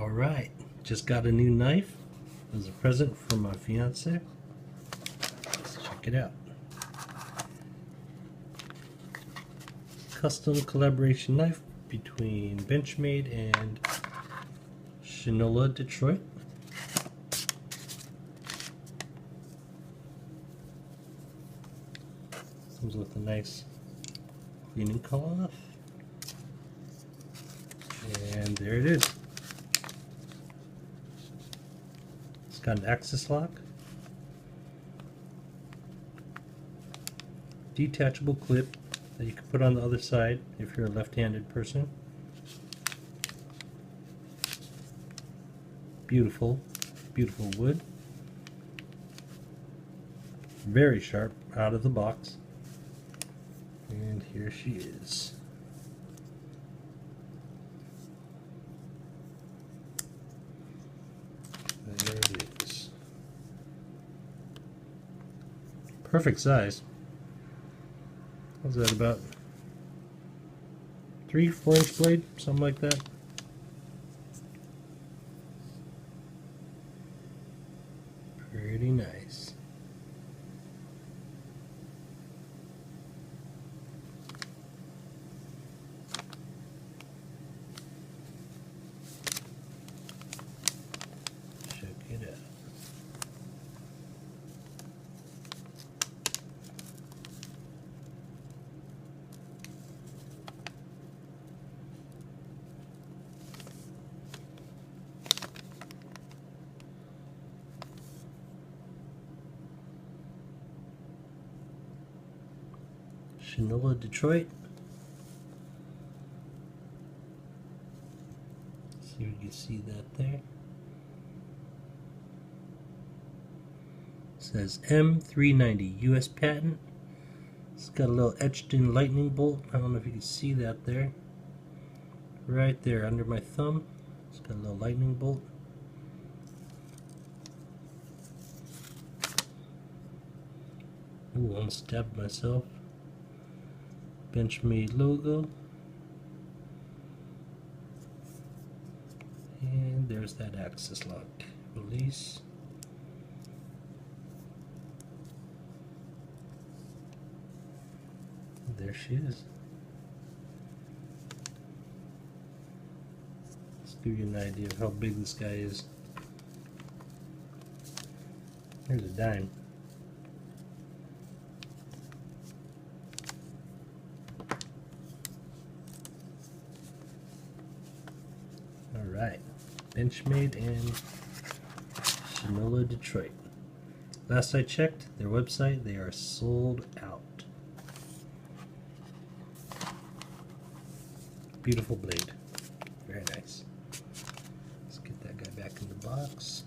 Alright, just got a new knife as a present from my fiance. Let's check it out. Custom collaboration knife between Benchmade and Shinola Detroit. Comes with a nice cleaning cloth. And there it is. It's got an axis lock, detachable clip that you can put on the other side if you're a left-handed person. Beautiful, beautiful wood. Very sharp out of the box. And here she is. There it is. Perfect size. What's that, about 3-4 inch blade? Something like that. Pretty nice. Check it out. Shinola Detroit. See if you can see that there. It says M390 US patent. It's got a little etched in lightning bolt. I don't know if you can see that there. Right there under my thumb. It's got a little lightning bolt. Ooh, almost stabbed myself. Benchmade logo. And there's that axis lock. Release. There she is. Let's give you an idea of how big this guy is. Here's a dime. Alright, Benchmade and Shinola Detroit. Last I checked, their website, they are sold out. Beautiful blade. Very nice. Let's get that guy back in the box.